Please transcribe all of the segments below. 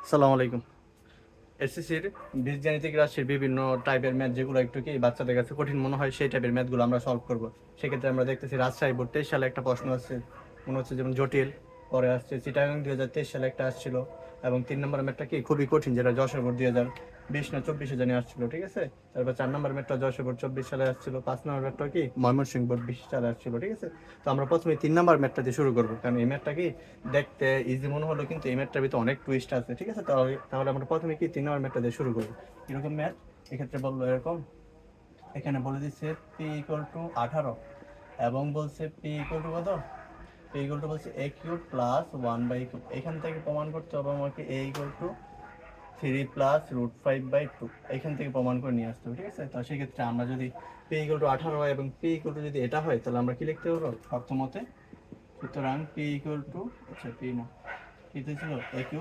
আসসালামু আলাইকুম। এসএসসির বীজগাণিতিক রাশির বিভিন্ন টাইপের ম্যাথ যেগুলো একটু কি বাচ্চাদের কাছে কঠিন মনে হয় সেই টাইপের ম্যাথগুলো আমরা সলভ করব। সেক্ষেত্রে আমরা দেখতেছি রাজশাহী বোর্ড 23 সালে একটা প্রশ্ন আসছে, মনে হচ্ছে যেমন জটিল। পরে আসছে চিটাগাং 2023 সালে একটা আসছিল, এবং 3 নম্বর ম্যাথটা কি খুবই কঠিন, যেটা যশোর বোর্ড 2020 না 24 জানি আসছিল, ঠিক আছে। তারপর 4 নম্বর ম্যাথটা যশোর বোর্ড 24 সালে আসছিল, 5 নম্বর ম্যাথটা কি ময়মনসিংহ বোর্ড 20 সালে আসছিল, ঠিক আছে। তো আমরা প্রথমে 3 নম্বর ম্যাথটা দিয়ে শুরু করবো, কারণ এই ম্যাথটা কি দেখতে ইজি মনে হলো, কিন্তু এই ম্যাথটার ভিতরে অনেক টুইস্ট আছে, ঠিক আছে। তাহলে তাহলে আমরা প্রথমে কি 3 নম্বর ম্যাথটা দিয়ে শুরু করবো। এরকম ম্যাথ এক্ষেত্রে বললো এরকম, এখানে বলে দিচ্ছে p = 18, এবং বলছে p = কত, p বলছে a³ + 1/3। এখান থেকে প্রমাণ করতে হবে আমাকে a = 3 + √5/2, এখান থেকে প্রমাণ করে নিয়ে আসতে হবে, ঠিক আছে। তো সেক্ষেত্রে আমরা যদি p = 18 হয় এবং p যদি এটা হয়, তাহলে আমরা কি লিখতে পারবো সপ্তমতে। সুতরাং আচ্ছা p না, কিতে ছিল a³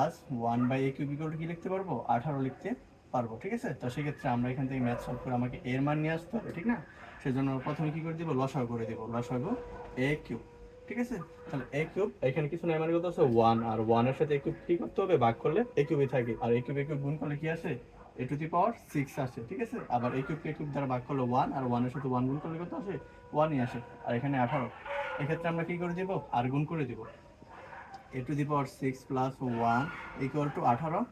+ 1/a³ কি লিখতে পারবো, 18 লিখতে পারবো, ঠিক আছে। তো সেক্ষেত্রে আমরা এখান থেকে ম্যাথ সলভ করে আমাকে এর মান নিয়ে আসতে হবে, ঠিক না। সেজন্য প্রথমে কি করে দিব, লসাগু করে দিব, লসাগু a³, ঠিক আছে। তাহলে a³ এখানে কিছু নাই, মানে কত আছে 1, আর 1 এর সাথে a³ কি করতে হবে, ভাগ করলে a³ থাকে, আর a³ গুণ করলে কি আসে, a⁻6 আসে, ঠিক আছে। আবার a³ দ্বারা ভাগ করলে 1, আর 1 এর সাথে 1 গুণ করলে কত আসে, 1ই আসে, আর এখানে 18। এক্ষেত্রে আমরা কি করে দিব, আর গুণ করে দিব, a⁻6 + 1 = 18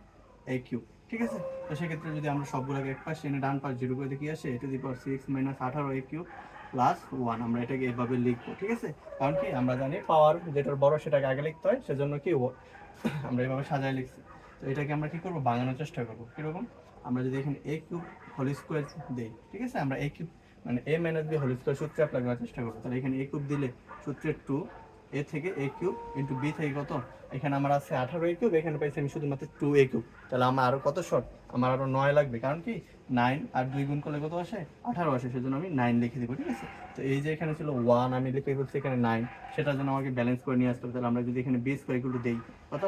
a³, ঠিক আছে। তো সেক্ষেত্রে যদি আমরা সবগুলোকে এক পাশে এনে ডান পাশ 0 করে দিই, কি আসে, a⁻6 - 18 a³ + 1। আমরা এটাকে এভাবে লিখবো, ঠিক আছে। কারণ কি আমরা জানি পাওয়ার যেটার বড় সেটাকে আগে লিখতে হয়, সেজন্য কি আমরা এভাবে সাজায় লিখছি। তো এটাকে আমরা কি করব, ভাঙানোর চেষ্টা করব। কিরকম, আমরা যদি এখানে a³ হোল স্কোয়ার দিই, ঠিক আছে, আমরা a³ মানে a - b হোল স্কোয়ার সূত্রে অ্যাপ্লাই করার চেষ্টা করব। তাহলে এখানে a³ দিলে সূত্রের 2, a থেকে a³ ইন্টু b থেকে কত, এখানে আমার আছে 18 a³, এখানে পাইছি আমি শুধুমাত্র 2 a³। তাহলে আমার আরো কত শর্ট, আমার আরো 9 লাগবে, কারণ কি 9 আর 2 গুণ করলে কত আসে, 18 আসে, সেজন্য আমি 9 লিখে দিব, ঠিক আছে। তো এই যে এখানে ছিল 1, আমি লিখে ফেলছি এখানে 9, সেটার জন্য আমাকে ব্যালেন্স করে নিয়ে আসতে হবে। তাহলে আমরা যদি এখানে b² দেই কত,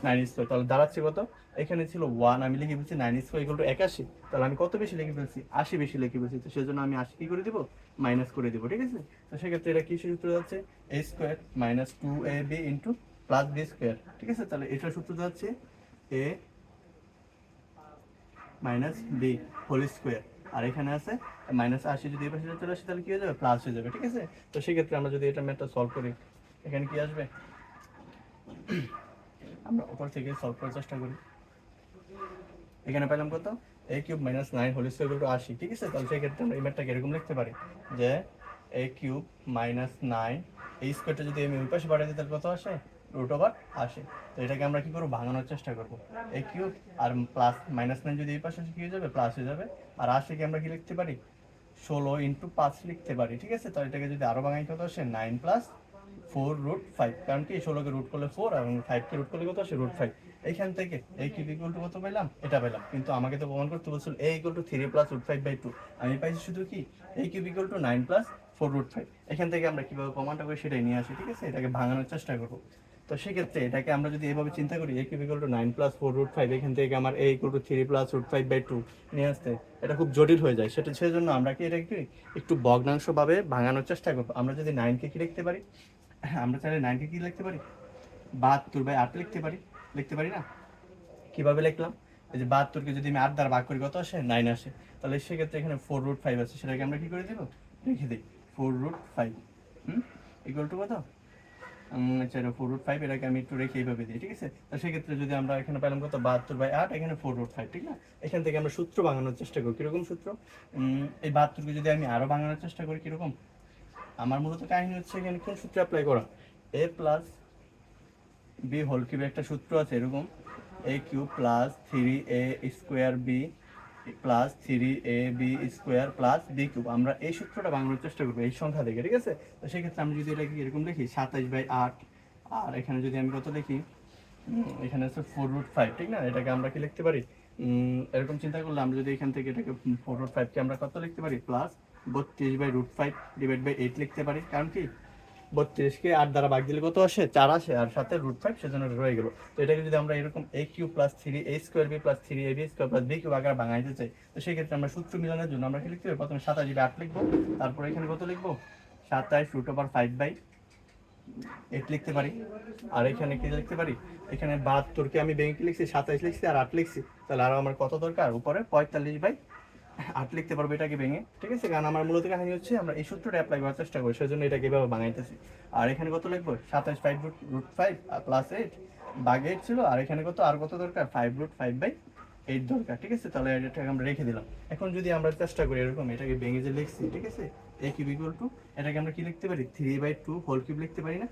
9², তাহলে দাঁড়াচ্ছে কত, এখানে ছিল 1, আমি লিখে ফেলছি 9² 81, তাহলে আমি কত বেশি লিখে ফেলছি, 80 বেশি লিখে ফেলছি। তো সেজন্য আমি 80 কি করে দিব, মাইনাস করে দিব, ঠিক আছে। তো সেক্ষেত্রে এটা কি সূত্র যাচ্ছে, a² - 2ab into plus b², ঠিক আছে। তাহলে এটার সূত্র যাচ্ছে a - b হোল স্কোয়ার, আর এখানে আছে -80, যদি এই পাশে চলে আসে তাহলে কি হয়ে যাবে, প্লাস হয়ে যাবে, ঠিক আছে। তো সেক্ষেত্রে আমরা যদি এটা ম্যাথটা সলভ করি, এখানে কি আসবে, আমরা উপর থেকে সলভ করার চেষ্টা করি। এখানে পেলাম কত, a³ - 9 হোল স্কোয়ার = 80, ঠিক আছে। তাহলে সেক্ষেত্রে আমরা এই ম্যাথটাকে এরকম লিখতে পারি যে a³ - 9, এই স্কোয়ারটা যদি আমি ওই পাশে বাড়াই দিই তাহলে কত আসে, √80। তো এটাকে আমরা কি করবো, ভাঙানোর চেষ্টা করবো। a³ আর প্লাস -9 যদি এই পাশে আসে কি হয়ে যাবে, প্লাস হয়ে যাবে। আর 80কে আমরা কি লিখতে পারি, 16 × 5 লিখতে পারি, ঠিক আছে। তো এটাকে যদি আরো ভাঙাই কত আসে, 9 + 4√5, কারণ কি 16কে রুট করলে 4 এবং 5কে রুট করলে কত আসে, √5। এইখান থেকে a³ কত পেলাম, এটা পেলাম, কিন্তু আমাকে তো প্রমাণ করতে বলছিল a = 3 + √5/2। আমি পাইছি শুধু কি a³ 9 + 4√5। এখান থেকে আমরা কিভাবে প্রমাণটা করি সেটাই নিয়ে আসি, ঠিক আছে। এটাকে ভাঙানোর চেষ্টা করব। তো সেক্ষেত্রে এটাকে আমরা যদি এভাবে চিন্তা করি, a³ 9 + 4√5, এখান থেকে আমার a = 3 + √5/2 নিয়ে আসতে এটা খুব জটিল হয়ে যায়। সেজন্য আমরা কি এটাকে একটু ভগ্নাংশভাবে ভাঙানোর চেষ্টা করব। আমরা যদি 9কে কি লিখতে পারি, আমরা চাইলে 9কে কি লিখতে পারি, 72/8 লিখতে পারি, লিখতে পারি না। কিভাবে লিখলাম, এই যে 72কে যদি আমি 8 দ্বারা ভাগ করি কত আসে, 9 আসে। তাহলে সেক্ষেত্রে এখানে 4√5 আছে, সেটাকে আমরা কি করে দেব, লিখে দিই 4√5 ইকুয়াল টু কত, আচ্ছা এটা 4√5, এটাকে আমি একটু রেখে এইভাবে দিই, ঠিক আছে। তো সেক্ষেত্রে যদি আমরা এখানে পেলাম কত, 72/8, এখানে 4√5, ঠিক না। এখান থেকে আমরা সূত্র ভাঙানোর চেষ্টা করি, কিরকম সূত্র, এই 72কে যদি আমি আরো ভাঙানোর চেষ্টা করি, কিরকম, আমার মূলত কাহিনী হচ্ছে এখানে কোন সূত্র অ্যাপ্লাই করা, a + b হোল কিউবের একটা সূত্র আছে এরকম, a³ + 3a² b + 3ab² + b³। আমরা এই সূত্রটা বানানোর চেষ্টা করবো এই সংখ্যা থেকে, ঠিক আছে। তো সেক্ষেত্রে আমি যদি এটাকে এরকম লিখি 27/8, আর এখানে যদি আমি কত লিখি, এখানে আছে 4√5, ঠিক না। এটাকে আমরা কি লিখতে পারি, এরকম চিন্তা করলে আমরা যদি এখান থেকে এটাকে 4√5কে আমরা কত লিখতে পারি, প্লাস 32/5 / 8 লিখতে পারি। কারণ কি 32কে 8 দ্বারা ভাগ দিলে কত আসে, 4 আসে, আর সাথে √5, সেজন্য রয়ে গেল। তো এটাকে যদি আমরা এরকম a³ + 3a² b + 3ab² + b³ আকারে ভাঙাইতে চাই, তো সেই ক্ষেত্রে আমরা সূত্র মিলানোর জন্য আমরা কি লিখতে হবে, প্রথমে 27/8 লিখবো, তারপর এখানে কত লিখবো, 27 √5/8 8 লিখতে পারি। আর এখানে কি লিখতে পারি, এখানে 72 কে আমি ভেঙে কি লিখছি 27 লিখছি আর 8 লিখছি, তাহলে আরো আমার কত দরকার, উপরে 45/8 লিখতে পারবো এটাকে ভেঙে, ঠিক আছে। কারণ আমার মূলত কাহিনী হচ্ছে আমরা এই সূত্রটা অ্যাপ্লাই করার চেষ্টা করি, সেজন্য এটাকে এভাবে বানাইতেছি। আর এখানে কত লিখবো, 27 5 রুট 5 প্লাস 8 ভাগ 8 ছিল, আর এখানে কত, আর কত দরকার, 5√5/8 দরকার, ঠিক আছে। তাহলে এটাকে আমরা রেখে দিলাম। এখন যদি আমরা চেষ্টা করি এরকম এটাকে ভেঙে যে লিখছি, ঠিক আছে, a কিউব ইকুয়াল টু, এটাকে আমরা কি লিখতে পারি, 3/2 হোল কিউব লিখতে পারি না,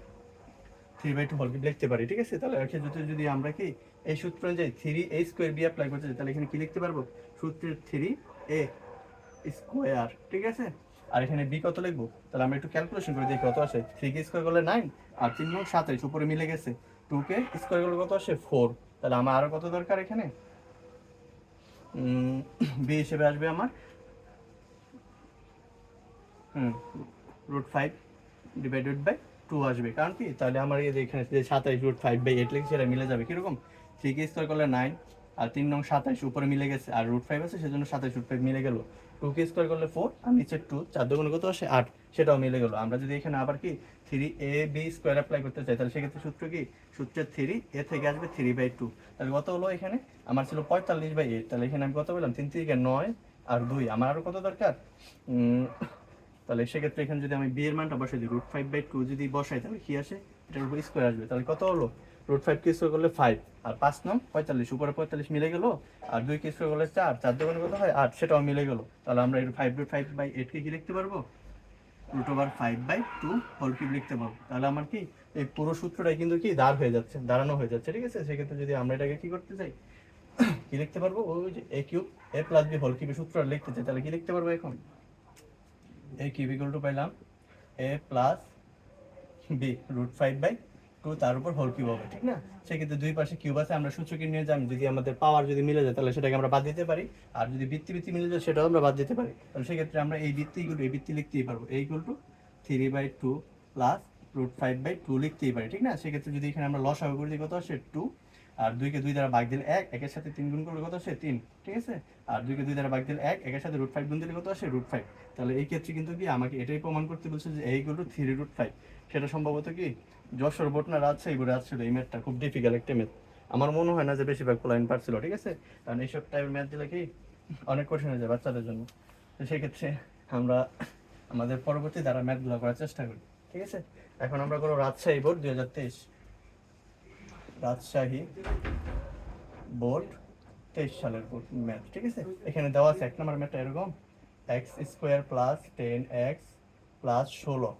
3/2 হোল কিউব লিখতে পারি, ঠিক আছে। তাহলে এক্ষেত্রে যদি আমরা কি এই সূত্র অনুযায়ী 3a² b অ্যাপ্লাই করতে চাই, তাহলে এখানে কি লিখতে পারবো, সূত্রের 3a², ঠিক আছে। আর এখানে b কত লিখবো, তাহলে আমরা একটু ক্যালকুলেশন করে দেখি কত আসে। 3 স্কোয়ার করলে 9, আর 3 গুণ 27 উপরে মিলে গেছে। 2 স্কোয়ার করলে কত আসে 4, তাহলে আমার আরো কত দরকার এখানে, b হিসেবে আসবে আমার √5/2 আসবে। কারণ কি, তাহলে আমার এই যে এখানে যে 27√5/8 লিখছি সেটা মিলে যাবে কিরকম, 3 স্কোয়ার করলে 9, আর 3 নং 27 উপরে মিলে গেছে, আর √5 আছে সেজন্য 27√5 মিলে গেল। 2 স্কোয়ার করলে 4, আর নিচে 2, 4 দুগুণে কত আসে 8, সেটাও মিলে গেল। আমরা যদি এখানে আবার কি 3ab² অ্যাপ্লাই করতে চাই, তাহলে সেক্ষেত্রে সূত্র কি, সূত্রের 3a থেকে আসবে 3/2, তাহলে কত হলো, এখানে আমার ছিল 45/8, তাহলে এখানে আমি কত পেলাম, 3 থেকে 9 আর 2, আমার আরো কত দরকার, তাহলে সেক্ষেত্রে এখানে যদি আমি b এর মানটা বসাই দিই, √5/2 যদি বসাই, তাহলে কি আসে, এটার উপর স্কোয়ার আসবে, তাহলে কত হলো, √5 কে স্কোয়ার করলে 5, আর 5 নং 45 উপরে 45 মিলে গেল, আর 2 কে স্কোয়ার করলে 4, 4 দুগুণে কত হয় 8, সেটাও মিলে গেল। তাহলে আমরা এই 5/5/8 কে কি লিখতে পারবো, √5/2 হোল কিউব লিখতে পারবো। তাহলে আমার কি এই পুরো সূত্রটাই কিন্তু কি দাঁড়ানো হয়ে যাচ্ছে, ঠিক আছে। সেক্ষেত্রে যদি আমরা এটাকে কি করতে চাই, কি লিখতে পারবো, ওই যে a+b হোল কিউবের সূত্রটা লিখতে চাই, তাহলে কি লিখতে পারবো, এখন a কিউব ইকুয়াল টু পাইলাম a+b √5/2 তার উপর হোল কিউব হবে, ঠিক না। সেক্ষেত্রে দুই পাশে কিউব আছে, আমরা সূচকে নিয়ে যাই, যদি আমাদের পাওয়ার যদি মিলে যায় তাহলে সেটাকে আমরা বাদ দিতে পারি, আর যদি বৃত্তি মিলে যায় সেটাও আমরা বাদ দিতে পারি। তাহলে সেক্ষেত্রে আমরা এই বৃত্তি লিখতেই পারবো, a ইকুয়াল টু 3/2 প্লাস √5/2 লিখতেই পারি, ঠিক না। সেক্ষেত্রে যদি এখানে আমরা লসাগু করে দিই, কত আসে 2, আর 2 কে 2 দ্বারা ভাগ দিলে 1, 1 এর সাথে 3 গুণ করলে কত আসে 3, ঠিক আছে। আর 2 কে 2 দ্বারা ভাগ দিলে 1, 1 এর সাথে √5 গুণ দিলে কত আসে √5। তাহলে এই ক্ষেত্রে কিন্তু কি আমাকে এটাই প্রমাণ করতে বলছে যে a ইকুয়াল টু 3√5। সেটা সম্ভবত কি যশোর বোর্ড না রাজশাহী বোর্ডে আসছিল, এই ম্যাথটা খুব ডিফিকাল্ট একটা ম্যাথ। আমার মনে হয় না যে বেশিরভাগ পোলাইন পারছিল, ঠিক আছে। কারণ এইসব টাইপের ম্যাথ দিলে কি অনেক কঠিন হয়ে যায় বাচ্চাদের জন্য। তো সেক্ষেত্রে আমরা আমাদের পরবর্তী দ্বারা ম্যাথগুলো করার চেষ্টা করি, ঠিক আছে। এখন আমরা করবো রাজশাহী বোর্ড 2023, রাজশাহী বোর্ড 23 সালের ম্যাথ, ঠিক আছে। এখানে দেওয়া আছে 1 নম্বর ম্যাথটা এরকম, x² plus 10x plus 16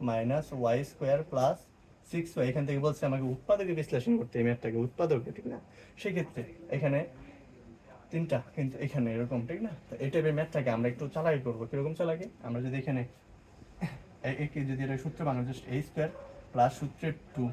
minus y² plus 6y। এখান থেকে বলছে আমাকে উৎপাদকে বিশ্লেষণ করতে, এই ম্যাথটাকে উৎপাদকে, ঠিক না। সেক্ষেত্রে এখানে তিনটা, কিন্তু এখানে এরকম, ঠিক না। তো এই টাইপের ম্যাথটাকে আমরা একটু চালাকি করবো। কিরকম চালাকি, আমরা যদি এখানে একে যদি এটা সূত্র বানাবো, জাস্ট a² প্লাস সূত্রের 2,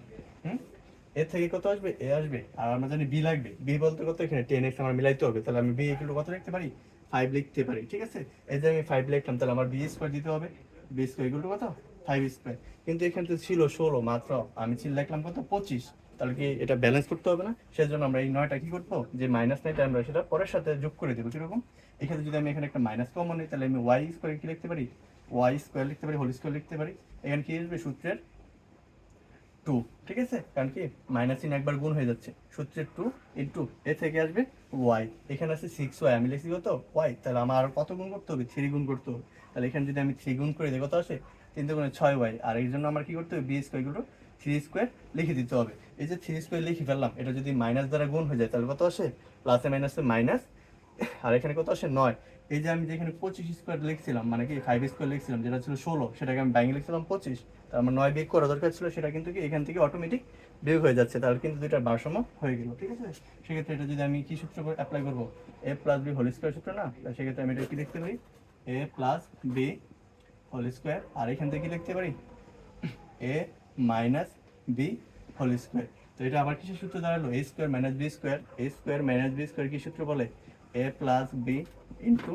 এর থেকে কত আসবে, এ আসবে, আর আমরা জানি বি লাগবে। বি বলতে কত, এখানে 10x আমার মিলাইতে হবে, তাহলে আমি বি ইকুয়াল কত লিখতে পারি, 5 লিখতে পারি, ঠিক আছে। এই যে আমি 5 লিখলাম, তাহলে আমার b² দিতে হবে, b² ইকুয়াল টু কত, 5²। কিন্তু এখানে তো ছিল 16 মাত্র, আমি লিখলাম কত 25, তাহলে কি এটা ব্যালেন্স করতে হবে না। সেজন্য আমরা এই 9টা কি করবো, যে -9টা আমরা সেটা পরের সাথে যোগ করে দেবো। কিরকম, এখানে যদি আমি এখানে একটা মাইনাস কমন নিই, তাহলে আমি y² কি লিখতে পারি, y² লিখতে পারি, হোল স্কোয়ার লিখতে পারি। এখানে কি আসবে, সূত্রের 2, ঠিক আছে। কারণ কি মাইনাস চিহ্ন একবার গুণ হয়ে যাচ্ছে, সূত্রের 2 ইন্টু এ থেকে আসবে y, এখানে আছে 6y, আমি লিখছি কত y, তাহলে আমার আর কত গুণ করতে হবে, 3 গুণ করতে হবে। তাহলে এখানে যদি আমি 3 গুণ করে দিই, কত আসে 3 দুগুণে 6y, আর এই জন্য আমার কি করতে হবে, b² ইকুয়াল টু 3² লিখে দিতে হবে। এই যে 3² লিখে ফেললাম, এটা যদি মাইনাস দ্বারা গুণ হয়ে যায় তাহলে কত আসে, প্লাসে মাইনাসে মাইনাস, আর এখানে কত আসে 9। এই যে আমি যেখানে 25² লিখছিলাম, মানে কি 5² লিখছিলাম, যেটা ছিল 16, সেটাকে আমি বাইরে লিখছিলাম 25, তার মানে 9 বিয়োগ করা দরকার ছিল, সেটা কিন্তু কি এখান থেকে অটোমেটিক বিয়োগ হয়ে যাচ্ছে, তাহলে কিন্তু দুইটার ভারসাম্য হয়ে গেল, ঠিক আছে। সেক্ষেত্রে এটা যদি আমি কি সূত্র অ্যাপ্লাই করবো, a+b হোল স্কোয়ার সূত্র না, সেক্ষেত্রে আমি এটা কি লিখতে পারি, a+b হোল স্কোয়ার, আর এখান থেকে কি লিখতে পারি, a minus b whole square. তো এটা আবার কিসের সূত্র দাঁড়ালো, a² minus b square, a² minus b square কি সূত্র বলে, a+b into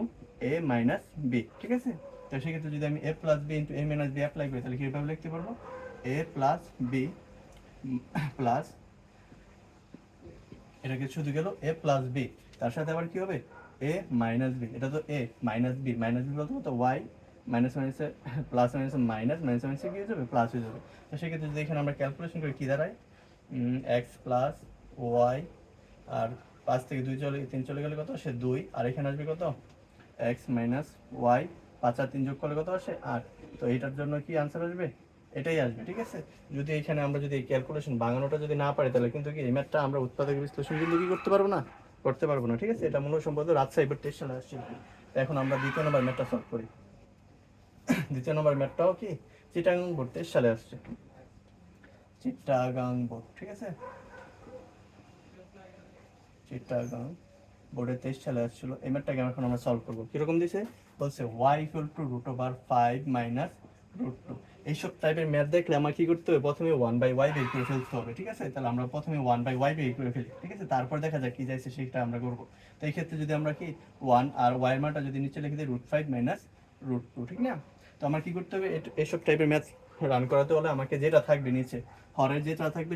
a minus b, ঠিক আছে। তো সেক্ষেত্রে যদি আমি a+b into a minus b apply করি, তাহলে কীভাবে লিখতে পারবো, a+b প্লাস, এটাকে শুধু গেল a+b, তার সাথে আবার কি হবে a মাইনাস b, এটা তো a মাইনাস b বলতে কত y মাইনাস মাইনাসে প্লাস মাইনাসে মাইনাস, মাইনাস মাইনাসে কি হয়ে যাবে, প্লাস হয়ে যাবে। তো সেক্ষেত্রে যদি এখানে আমরা ক্যালকুলেশন করি কী দাঁড়ায়, এক্স প্লাস ওয়াই, আর 5 থেকে 2 চলে 3 চলে গেলে কত আসে 2, আর এখানে আসবে কত এক্স মাইনাস ওয়াই, 5 আর 3 যোগ করলে কত আসে 8। তো এইটার জন্য কি আনসার আসবে, এটাই আসবে। ঠিক আছে, যদি এখানে আমরা যদি এই ক্যালকুলেশন বাঙানোটা যদি না পারি, তাহলে কিন্তু কি এই ম্যাথটা আমরা উৎপাদক বিশ্লেষণ কিন্তু কি করতে পারবো না, করতে পারবো না। ঠিক আছে, এটা মূল সম্পদ রাজশাহী বোর্ড টেস্ট সালে আসছে। এখন আমরা দ্বিতীয় নম্বর ম্যাথটা সলভ করি। দ্বিতীয় নম্বর ম্যাথটাও কি চিটাগাং বোর্ড টেস্ট সালে আসছে, চিটাগাং বোর্ড। ঠিক আছে, চিটাগাং বোর্ডে 23 সালে আসছিল। এই ম্যাথটাকে এখন আমরা সলভ করবো। কিরকম দিছে বলছে y equal to root over 5 minus root 2। এইসব টাইপের ম্যাথ দেখলে আমার কি করতে হবে, প্রথমে 1/y বের করে ফেলতে হবে। ঠিক আছে, তাহলে আমরা প্রথমে 1/y বের করে ফেলি। ঠিক আছে, তারপর দেখা যাক কি যাইছে সেটা আমরা করবো। তো এই ক্ষেত্রে যদি আমরা কি 1 আর y এর মানটা যদি নিচে লিখে দিই রুট 5 মাইনাস রুট 2, ঠিক না? তো আমার কি করতে হবে, এইসব টাইপের ম্যাথ রান করাতে হলে আমাকে যেটা থাকবে নিচে হরের যেটা থাকবে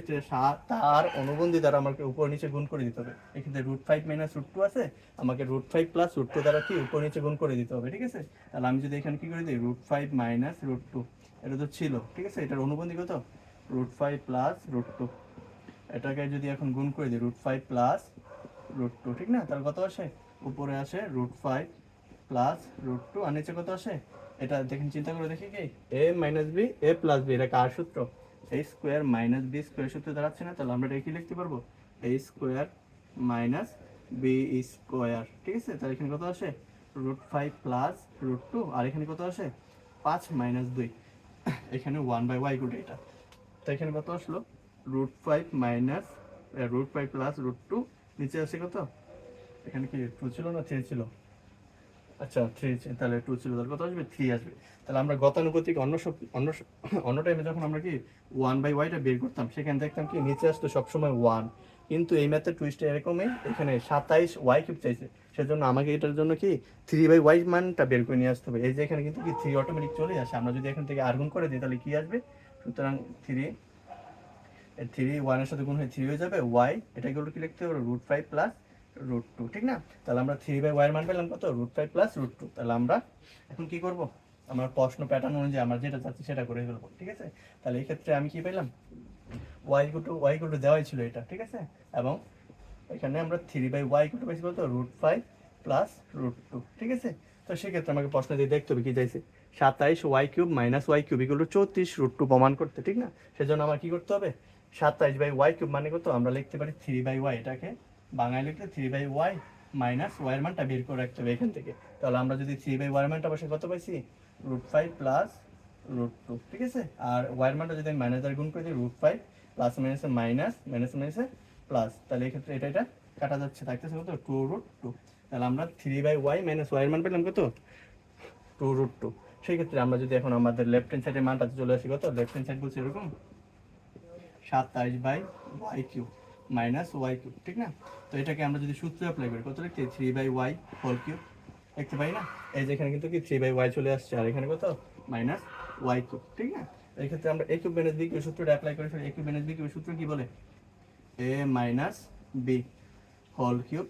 তার অনুবন্ধী দ্বারা আমাকে উপর নিচে গুণ করে দিতে হবে। এক্ষেত্রে রুট 5 মাইনাস রুট 2 আছে, আমাকে রুট 5 প্লাস রুট 2 দ্বারা কি উপর নিচে গুণ করে দিতে হবে। ঠিক আছে, তাহলে আমি যদি এখানে কি করে দিই রুট 5 মাইনাস রুট 2, এটা তো ছিল। ঠিক আছে, এটার অনুবন্ধী কত রুট 5 প্লাস রুট 2, এটাকে যদি এখন গুণ করে দিই রুট 5 প্লাস রুট 2, ঠিক না? তাহলে কত আসে, উপরে আসে রুট 5 প্লাস রুট 2, আর নিচে কত আসে, এটা দেখেন চিন্তা করে দেখি কি এ minus B A plus B, এটা কার সূত্র, A square minus B square সূত্রে দাঁড়াচ্ছে না? তাহলে আমরা এটা কি লিখতে পারবো, এ স্কোয়ার মাইনাস বি স্কোয়ার। ঠিক আছে, তাহলে এখানে কত আসে রুট 5 প্লাস রুট 2, আর এখানে কত আসে 5 মাইনাস 2, এখানে 1/y গুটে এটা। তো এখানে কত আসলো root 5 minus root 5 plus root 2, নিচে আসে কত, এখানে কি 2 ছিল না 3 ছিল, আচ্ছা 3, তাহলে 2 ছিল, তাহলে কত আসবে 3 আসবে। তাহলে আমরা গতানুগতিক অন্য টাইমে যখন আমরা কি 1/yটা বের করতাম, সেখানে দেখতাম কি নিচে আসতো সবসময় 1, কিন্তু এই ম্যাথের টুইস্টটা এরকমই, এখানে 27y³ চাইছে, সেজন্য আমাকে এটার জন্য কি 3/y মানটা বের করে নিয়ে আসতে হবে। এই যে এখানে কিন্তু কি 3 অটোমেটিক চলে আসে, আমরা যদি এখান থেকে আর্গুন করে দিই তাহলে কি আসবে, সুতরাং 3 1 এর সাথে গুণ হয়ে 3 হয়ে যাবে, y এটাকে হলো কি লিখতে হবে রুট 5 প্লাস রুট 2, ঠিক না? তাহলে আমরা 3/y এর মান পেলাম কত, রুট 5 প্লাস রুট 2। তাহলে আমরা এখন কি করব, আমরা প্রশ্ন প্যাটার্ন অনুযায়ী আমরা যেটা চাচ্ছি সেটা করে ফেলবো। ঠিক আছে, তাহলে এই ক্ষেত্রে আমি কি পেলাম, y দেওয়াই ছিল এটা। ঠিক আছে, এবং এখানে আমরা 3/y পাইছি কত, রুট 5 প্লাস রুট 2। ঠিক আছে, তো সেক্ষেত্রে আমাকে প্রশ্ন দিয়ে দেখতে হবে কি চাইছে, 27y³ minus y³ equal to 34 root 2 প্রমাণ করতে। ঠিক না? সেজন্য আমার কি করতে হবে, 27/y³ মানে কত, আমরা লিখতে পারি 3/y, এটাকে বাংলায় লিখলে 3/y মাইনাস y এর মানটা বের করে রাখতে হবে এখান থেকে। তাহলে আমরা যদি 3/y এর মানটা বসে কত পাইছি, রুট 5 প্লাস রুট 2। ঠিক আছে, আর y এর মানটা যদি আমি মাইনাস দ্বারা গুণ করে দিই, রুট 5 প্লাস মাইনাসে মাইনাস, মাইনাস মাইনাসে প্লাস, তাহলে এই ক্ষেত্রে এটা কাটা যাচ্ছে, থাকতেছে কত 2 রুট 2। তাহলে আমরা 3/y মাইনাস y এর মান পেলাম কত, 2 রুট 2। সেই ক্ষেত্রে আমরা যদি এখন আমাদের লেফট হ্যান্ড সাইডের মানটা চলে আসি কত, লেফট হ্যান্ড সাইড বলছে এরকম 27/y³ মাইনাস y³। ঠিক না? তো এটাকে আমরা যদি সূত্র অ্যাপ্লাই করি কত লিখতে, 3/y হোল কিউব লিখতে পারি না? এই যে এখানে কিন্তু কি 3/y চলে আসছে, আর এখানে কত মাইনাস y³। ঠিক না? এই ক্ষেত্রে আমরা a³ মাইনাস b³ সূত্রটা অ্যাপ্লাই করে ফেলি। a³ মাইনাস b³ সূত্র কি বলে, a minus b whole cube,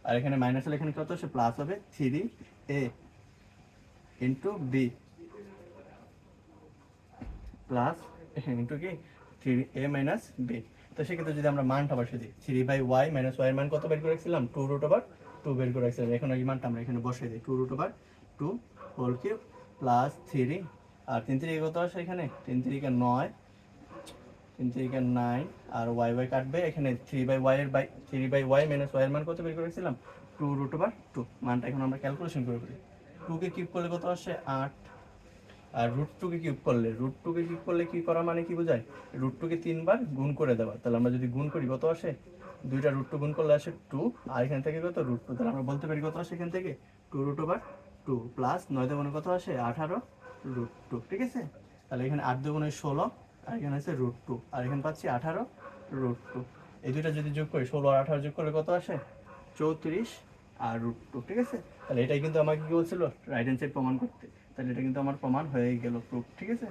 আর এখানে মাইনাস হলে এখানে কত আসে, প্লাস হবে 3a into b plus into কি 3a মাইনাস b। তো সেক্ষেত্রে যদি আমরা মানটা বসে দিই, 3/y মাইনাস y এর মান কত বের করে রাখছিলাম, 2 রুট ওভার 2 বের করে রাখছিলাম। এখন এই মানটা আমরা এখানে বসিয়ে দিই, 2 root over 2 whole cube plus 3, আর 3 3 কত আসে, এখানে 3 3 9, 3 3 9, আর y কাটবে, এখানে 3/y মাইনাস y এর মান কত বের করে রাখছিলাম, 2 রুট ওভার 2। মানটা এখন আমরা ক্যালকুলেশন করে ফেলি, 2 কে কিউব করলে কত আসে 8, আর রুট 2 কে কিউব করলে কি করা মানে কি বোঝায়, রুট 2 কে 3 বার গুণ করে দেওয়া। তাহলে আমরা যদি গুণ করি কত আসে, দুইটা রুট 2 গুণ করলে আসে 2, আর এখান থেকে কত রুট 2, তাহলে আমরা বলতে পারি কত আসে এখান থেকে 2 রুট ওভার 2 প্লাস 9 দুগুণে কত আসে 18 রুট 2। ঠিক আছে, তাহলে এখানে 8 দুগুণে 16, আর এখানে আছে রুট 2, আর এখানে পাচ্ছি 18 রুট 2। এই দুইটা যদি যোগ করি 16 আর 18 যোগ করলে কত আসে 34 আর রুট 2। ঠিক আছে, তাহলে এটাই কিন্তু আমাকে কি বলছিল, রাইট হ্যান্ড সাইড প্রমাণ করতে। তাহলে এটা কিন্তু আমার প্রমাণ হয়ে গেল, প্রুফ। ঠিক আছে,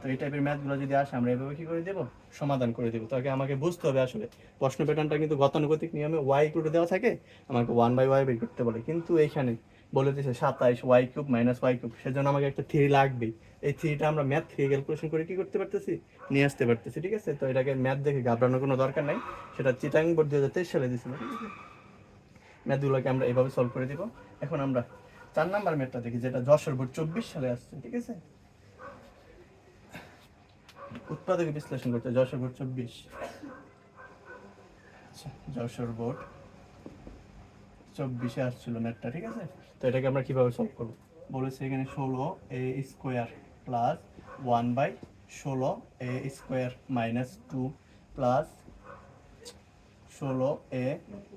তো এই টাইপের ম্যাথগুলো যদি আসে আমরা এভাবে কি করে দেবো, সমাধান করে দেবো। তাকে আমাকে বুঝতে হবে আসলে প্রশ্ন প্যাটার্নটা কিন্তু গতানুগতিক নিয়মে y ইকুয়াল টু দেওয়া থাকে, আমাকে 1/y বের করতে বলে, কিন্তু এইখানে বলে দিয়েছে 27 y cube minus y cube, সেজন্য আমাকে একটা থ্রি লাগবেই। এই থ্রিটা আমরা ম্যাথ থেকে ক্যালকুলেশন করে কি করতে পারতেছি, নিয়ে আসতে পারতেছি। ঠিক আছে, তো এটাকে ম্যাথ দেখে ঘাবড়ানোর কোনো দরকার নাই, সেটা চিটাং বোর্ড 2023 সালে দিয়েছিল। ঠিক আছে, ম্যাথগুলোকে আমরা এইভাবে সলভ করে দিব। এখন আমরা 4 নাম্বার ম্যাথটা দেখি, যেটা যশোর বোর্ড 24 সালে আসছে। ঠিক আছে, উৎপাদক বিশ্লেষণ করতে যশোর বোর্ড 24। আচ্ছা, যশোর বোর্ড 24-এ আসছিল ম্যাথটা। ঠিক আছে, তো এটাকে আমরা কিভাবে সলভ করবো, বলেছে এখানে 16a² plus 1/16a² minus 2 plus 16a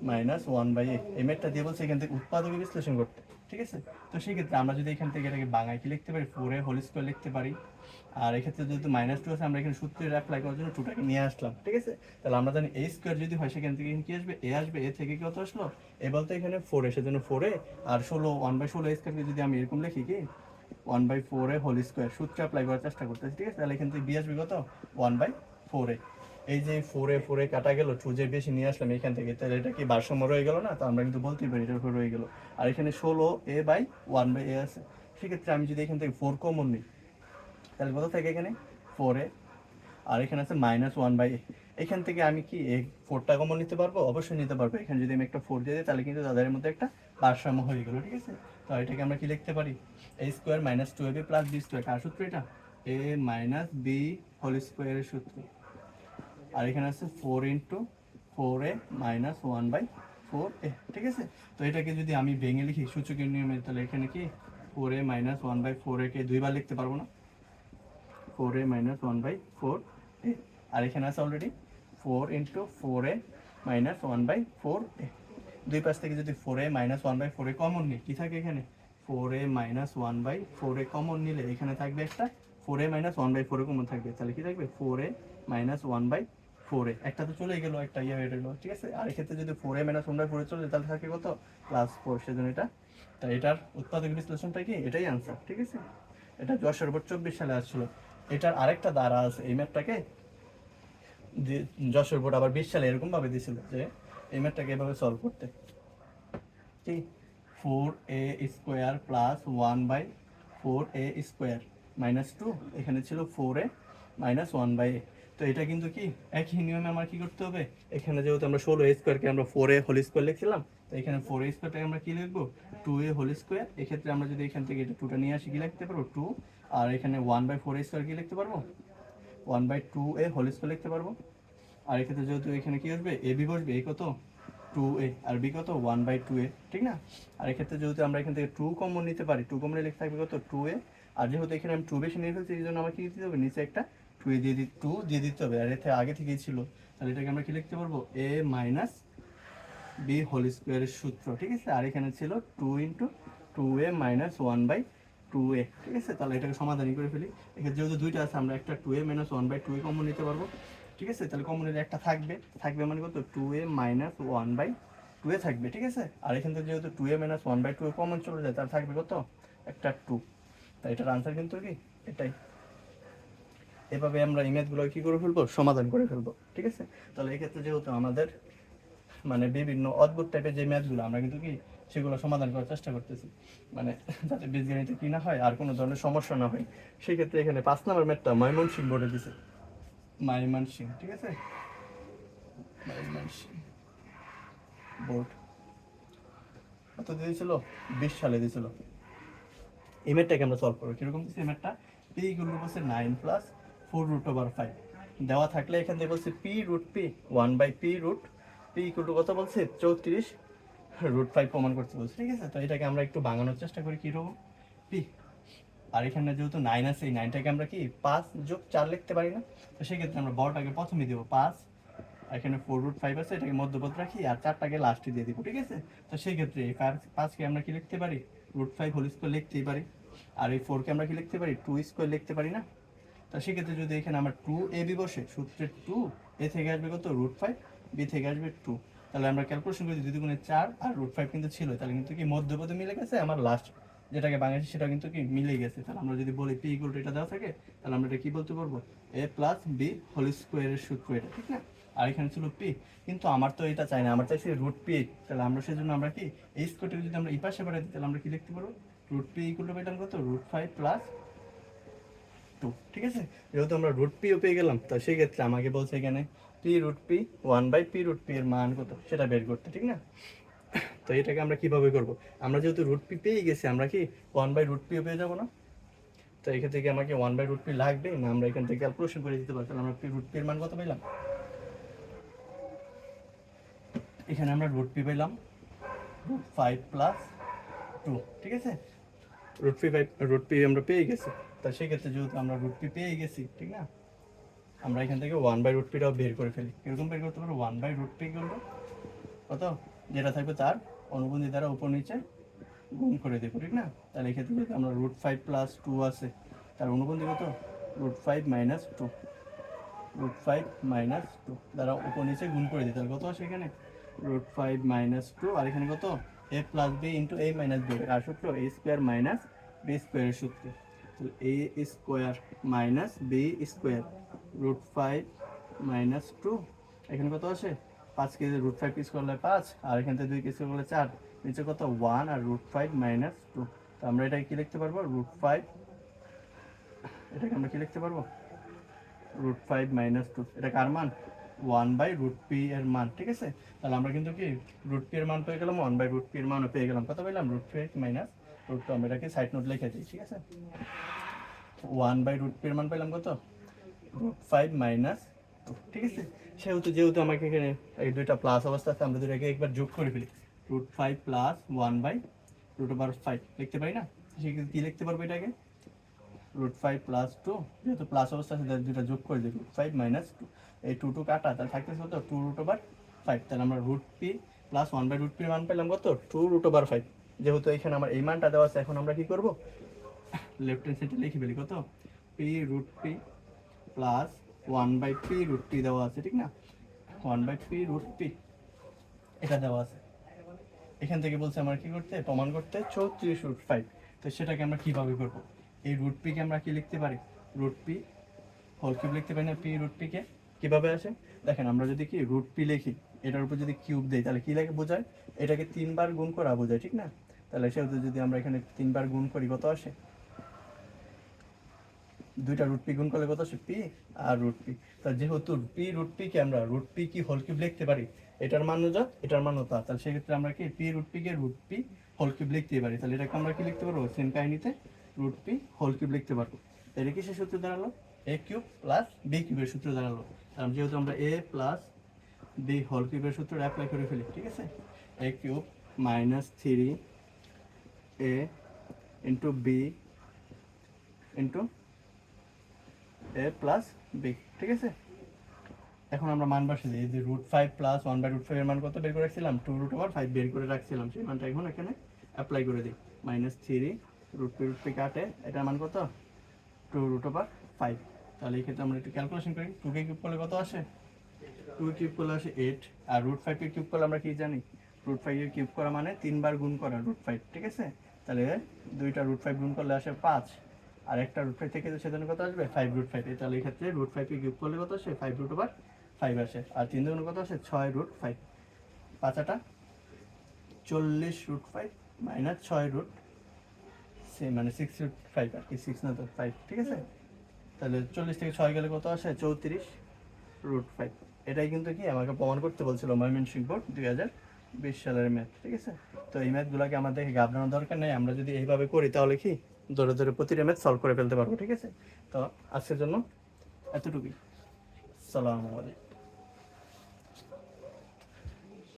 minus 1/a। এই ম্যাথটা দিয়ে বলছে এখান থেকে উৎপাদক বিশ্লেষণ করতে। ঠিক আছে, তো সেই ক্ষেত্রে আমরা যদি এখান থেকে এটাকে বাঙায় কি লিখতে পারি, 4a হোল স্কোয়ার লিখতে পারি। আর এক্ষেত্রে যেহেতু মাইনাস 2 আছে, আমরা এখানে সূত্রের অ্যাপ্লাই করার জন্য 2টাকে নিয়ে আসলাম। ঠিক আছে, তাহলে আমরা জানি a স্কোয়ার যদি হয় সেখান থেকে কি আসবে, a আসবে। a থেকে কত আসলো, এ বলতে এখানে 4a, সেজন্য 4a। আর 16 1/16 স্কোয়ারকে যদি আমি এরকম লিখি কি 1/4a হোল স্কোয়ার, সূত্র অ্যাপ্লাই করার চেষ্টা করতেছি। ঠিক আছে, তাহলে এখান থেকে b আসবে কত, 1/4a। এই যে 4a কাটা গেল, 2 যে বেশি নিয়ে আসলাম এখান থেকে, তাহলে এটা কি ভারসাম্য রয়ে গেল না, তো আমরা কিন্তু বলতেই পারি এটার উপর রয়ে গেল। আর এখানে 16a/1/a আছে, সেক্ষেত্রে আমি যদি এখান থেকে 4 কমন নিই, তাহলে কত থাকে এখানে 4a। আর এখানে আছে -1/a। এখান থেকে আমি কি এই 4টা কমন নিতে পারবো, অবশ্যই নিতে পারবো। এখানে যদি আমি একটা 4 দিয়ে দিই, তাহলে কিন্তু তাদের মধ্যে একটা ভারসাম্য হয়ে গেল। ঠিক আছে, তো এটাকে আমরা কি লিখতে পারি, a square minus 2ab plus b square. কার সূত্র এটা, a মাইনাস b হোল স্কোয়ারের সূত্র। আর এখানে আছে 4 ইন্টু 4a মাইনাস 1/4a। ঠিক আছে, তো এটাকে যদি আমি ভেঙে লিখি সূচকের নিয়মে, তাহলে এখানে কি 4a মাইনাস 1/4a কে দুইবার লিখতে পারবো না, 4a মাইনাস 1/4a। আর এখানে আছে already 4 into 4a minus 1/4a। দুই পাশ থেকে যদি 4a মাইনাস 1/4a কমন নিই, কি থাকে এখানে 4a মাইনাস 1/4a কমন নিলে এখানে থাকবে একটা 4a মাইনাস 1/4a কমন থাকবে, তাহলে কি থাকবে 4a মাইনাস 1/4a। একটা তো চলে গেল, একটা ইয়ে হয়ে গেল। ঠিক আছে, আর এক্ষেত্রে যদি 4a মাইনাস 1/4a চলে যায়, তাহলে থাকে কত, +4। সেজন্য এটা, তাই এটার উৎপাদক বিশ্লেষণটা কি, এটাই আনসার। ঠিক আছে, এটা যশোর বোর্ড 24 সালে আসছিল। এটার আরেকটা দ্বারা আছে, এই ম্যাথটাকে যশোর বোর্ড আবার 20 সালে এরকম ভাবে দিয়েছিল যে এই ম্যাথটাকে এভাবে সলভ করতে, ঠিক 4a square plus 1/4a square minus 2, এখানে ছিল 4a মাইনাস 1/a। তো এটা কিন্তু কি একই নিয়মে আমার কি করতে হবে, এখানে যেহেতু আমরা 16a স্কোয়ারকে আমরা 4a হোল স্কোয়ার লিখছিলাম, তো এখানে 4a স্কোয়ারটাকে আমরা কি লিখবো, 2a হোল স্কোয়ার। এক্ষেত্রে আমরা যদি এখান থেকে এটা 2টা নিয়ে আসি, কি লিখতে পারবো 2। আর এখানে 1/4a স্কোয়ার কি লিখতে পারবো, 1/2a হোল স্কোয়ার লিখতে পারবো। আর এক্ষেত্রে যেহেতু এখানে কি আসবে, এ বি বসবে, এ কত 2a আর বি কত 1/2a, ঠিক না। আর এক্ষেত্রে যেহেতু আমরা এখান থেকে 2 কমন নিতে পারি, 2 কমন লিখতে থাকবে কত 2a। আর যেহেতু এখানে আমি 2 বেশি নিয়ে ফেলছি, এই জন্য আমার কি দিতে হবে, নিচে একটা 2 দিয়ে দিতে হবে। আর এতে আগে থেকেই ছিল, তাহলে এটাকে আমরা কি লিখতে পারবো, a মাইনাস বি হোল স্কোয়ারের সূত্র। ঠিক আছে, আর এখানে ছিল 2 ইন্টু 2a মাইনাস 1/2a। ঠিক আছে, তাহলে এটাকে সমাধানই করে ফেলি। এখানে যেহেতু দুইটা আছে, আমরা একটা 2a মাইনাস 1/2a কমন নিতে পারবো। ঠিক আছে, তাহলে কমনের একটা থাকবে মানে কত 2a মাইনাস 1/2a থাকবে। ঠিক আছে, আর এখান থেকে যেহেতু 2a মাইনাস 1/2a কমন চলে যায়, তাহলে থাকবে কত একটা 2। তাই এটার আনসার কিন্তু কি এটাই। এভাবে আমরা ইমেজগুলো কি করে ফেলবো, সমাধান করে ফেলবো। ঠিক আছে, তাহলে এক্ষেত্রে যেহেতু আমাদের মানে বিভিন্ন অদ্ভুত টাইপের যে ম্যাথগুলো, আমরা কিন্তু কি সেগুলো সমাধান করার চেষ্টা করতেছি, মানে যাতে বীজগণিতে কি না হয় আর কোনো ধরনের সমস্যা না হয়। সেই ক্ষেত্রে এখানে 5 নম্বর ম্যাথটা ময়মনসিংহ বোর্ডে দিছে, ময়মনসিংহ। ঠিক আছে, ময়মনসিংহ বোর্ড কত দিয়েছিল, 20 সালে দিয়েছিল। এই ম্যাথটাকে আমরা সলভ করবো কিরকম দিচ্ছি, এই ম্যাথটা p ইকুয়াল টু বলছে 9 প্লাস 4√/5 দেওয়া থাকলে এখান থেকে বলছে p√p 1/p root p equal to কত বলছে 34√5 প্রমাণ করতে বলছে। ঠিক আছে, তো এটাকে আমরা একটু ভাঙানোর চেষ্টা করি কিরকম p। আর এখানে যেহেতু 9 আছে, এই 9টাকে আমরা কি 5 যোগ 4 লিখতে পারি না, তো সেক্ষেত্রে আমরা বড়টাকে প্রথমে দেবো 5, এখানে 4√5 আছে, এটাকে মধ্যপদ রাখি, আর 4টাকে লাস্টে দিয়ে দিব। ঠিক আছে, তো সেই ক্ষেত্রে এই 5কে আমরা কি লিখতে পারি, √5 হোল স্কোয়ার লিখতেই পারি। আর এই 4কে আমরা কি লিখতে পারি, 2 স্কোয়ার লিখতে পারি না। তো সেক্ষেত্রে যদি এখানে আমার 2ab বসে, সূত্রের 2 a থেকে আসবে কত √5, b থেকে আসবে 2। তাহলে আমরা ক্যালকুলেশন করি 2 দুগুণে 4 আর √5 কিন্তু ছিল, তাহলে কিন্তু কি মধ্যপদে মিলে গেছে, আমার লাস্ট যেটাকে বাংলাদেশি সেটা কিন্তু কি মিলে গেছে। তাহলে আমরা যদি বলি p ইকুয়াল টু এটা দেওয়া থাকে, তাহলে আমরা এটা কি বলতে পারবো, a প্লাস b হোল স্কোয়ারের সূত্র এটা, ঠিক না। আর এখানে ছিল পি, কিন্তু আমার তো এটা চাই না, আমার চাইছি রুট পি। তাহলে আমরা সেজন্য আমরা কি এই স্কোয়ারটাকে যদি আমরা এই পাশে পাঠাই দিই তাহলে আমরা কি লিখতে পারবো, রুট পি ইকুয়াল টু পেলাম কত, রুট 5 প্লাস 2। ঠিক আছে, যেহেতু আমরা রুট পিও পেয়ে গেলাম, তো সেই ক্ষেত্রে আমাকে বলছে এখানে P root P 1/p root P এর মান কত সেটা বের করতে, ঠিক না? তো এটাকে আমরা কিভাবে করব, আমরা যেহেতু রুট পি পেয়ে গেছি, আমরা কি 1/√p পেয়ে যাবো না? তো এখান থেকে আমাকে 1/√p লাগবে না, আমরা এখান থেকে ক্যালকুলেশন করে দিতে পারি। তাহলে আমরা রুট পি এর মান কত পেলাম, এখানে আমরা রুট পি পেলাম রুট 5 প্লাস 2। ঠিক আছে, রুট পি আমরা পেয়ে গেছি। তা সেক্ষেত্রে যেহেতু আমরা রুট পি পেয়ে গেছি, ঠিক না, আমরা এখান থেকে 1/√pটাও বের করে ফেলি। এরকম বের করতে পারবো 1/√p করবো কত, যেটা থাকবে তার অনুবন্ধী দ্বারা উপর নিচে গুণ করে দেবো, ঠিক না? তাহলে এক্ষেত্রে যদি আমরা রুট 5 প্লাস 2 আছে, তার অনুবন্ধী কত, রুট 5 মাইনাস 2, রুট 5 মাইনাস 2 দ্বারা উপর নিচে গুণ করে দিই, তাহলে কত আসে এখানে, রুট 5 মাইনাস 2, আর এখানে কত, A plus B into A minus B, আর সূত্র এ স্কোয়ার মাইনাস বি স্কোয়ারের সূত্র। তাহলে A square minus B square root 5 minus 2, এখানে কত আসে 5 কেজি, রুট 5 পিস করলে 5, আর এখান থেকে 2 কেজি করলে 4, নিচে কত 1 আর রুট 5 মাইনাস 2। তো আমরা এটাকে কি লিখতে পারবো, রুট 5, এটাকে আমরা কি লিখতে পারবো, রুট 5 মাইনাস 2, এটা কার মান, 1/√p এর মান। ঠিক আছে, তাহলে আমরা কিন্তু কি রুট পি এর মান পেয়ে গেলাম, 1/√p এর মানও পেয়ে গেলাম। কত পেলাম, রুট 5 মাইনাস রুট 2। আমরা এটাকে সাইড নোট লিখে দিই। ঠিক আছে, 1/√p এর মান পেলাম কত, রুট 5 মাইনাস 2। ঠিক আছে, যেহেতু আমাকে এখানে এই দুইটা প্লাস অবস্থা আছে, আমরা দুইটাকে একবার যোগ করে ফেলি, রুট 5 প্লাস 1/√5 লিখতে পারি না? সেক্ষেত্রে কি লিখতে পারবো, এটাকে রুট 5 প্লাস 2, যেহেতু প্লাস অবস্থা আছে দুইটা যোগ করে দিই, রুট 5 মাইনাস 2, এই 2 কাটা, তাহলে থাকতেছে কত, 2√5। তাহলে আমরা রুট পি প্লাস 1/√p এর মান পেলাম কত, 2√5। যেহেতু এখানে আমার এই মানটা দেওয়া আছে, এখন আমরা কি করব, লেফট হ্যান্ড সাইডে লিখে ফেলি, কত, p√p প্লাস 1/p√p দেওয়া আছে, ঠিক না, 1/p√p এটা দেওয়া আছে। এখান থেকে বলছে আমার কি করতে, প্রমাণ করতে 34√5। তো সেটাকে আমরা কিভাবে করব, এই রুট পি কে আমরা কি লিখতে পারি, রুট পি হোল কিউব লিখতে পারি না, পি রুট পি কে কিভাবে আসে দেখেন, আমরা যদি কি রুট পি লিখি, এটার উপর যদি কিউব দেই তাহলে কি লাগে বোঝায়, এটাকে 3 বার গুণ করা বোঝায়, ঠিক না? তাহলে সেহেতু যদি আমরা এখানে 3 বার গুণ করি কত আসে, দুইটা রুট পি গুণ করলে কত আসে, পি আর রুট পি। তা যেহেতু পি রুট পি কে আমরা রুট পি কি হোল কিউব লিখতে পারি, এটার মানও যা এটার মানও তা, তাহলে সেক্ষেত্রে আমরা কি পি রুট পি কে রুট পি হোল কিউব লিখতে পারি। তাহলে এটাকে আমরা কি লিখতে পারবো, সেম কাহিনীতে রুট পি হোল কিউব লিখতে পারবো। এটা কিসের সূত্র দাঁড়ালো, এ কিউব প্লাস বি কিউবের সূত্র দাঁড়ালো। কারণ যেহেতু আমরা এ প্লাস বি হোল কিউবের সূত্র অ্যাপ্লাই করে ফেলি, ঠিক আছে, এ কিউব মাইনাস 3 এ ইন্টু বি ইন্টু এ প্লাস বি। ঠিক আছে, এখন আমরা মান বসিয়ে দিই, যে রুট 5 প্লাস 1/√5 এর মান কত বের করে রাখছিলাম, 2√5 বের করে রাখছিলাম, সেই মানটা এখন এখানে অ্যাপ্লাই করে দিই, মাইনাস 3 রুট পি কাটে, এটার মান কত, 2√5। তাহলে এই ক্ষেত্রে আমরা একটু ক্যালকুলেশন করি, 2 কে কিউব করলে কত আসে, 2 কিউব করলে আসে 8, আর রুট 5 কে কিউব করলে আমরা কি জানি, রুট 5 কে কিউব করা মানে 3 বার গুণ করা রুট 5। ঠিক আছে, তাহলে দুইটা রুট 5 গুণ করলে আসে 5, আর একটা রুট 5 থেকে সেজন্য কত আসবে, 5√5। তাহলে এই ক্ষেত্রে রুট 5 কে কিউব করলে কত আসে, 5√5 আসে, আর 3 দুগুণ কত আসে, 6√5, 5 আটা 40√5 মাইনাস 6 মানে 6√5, আর কি 6 না তো 5। ঠিক আছে, তাহলে 40 থেকে 6 গেলে কত আসে, 34√5। এটাই কিন্তু কি আমাকে প্রমাণ করতে বলছিল ময়মনসিংহ বোর্ড 2020 সালের ম্যাথ। ঠিক আছে, তো এই ম্যাথগুলোকে আমাদের ঘাবড়ানোর দরকার নেই, আমরা যদি এইভাবে করি তাহলে কি ধরে ধরে প্রতিটা ম্যাথ সলভ করে ফেলতে পারবো। ঠিক আছে, তো আজকের জন্য এতটুকুই। সালামু আলাইকুম।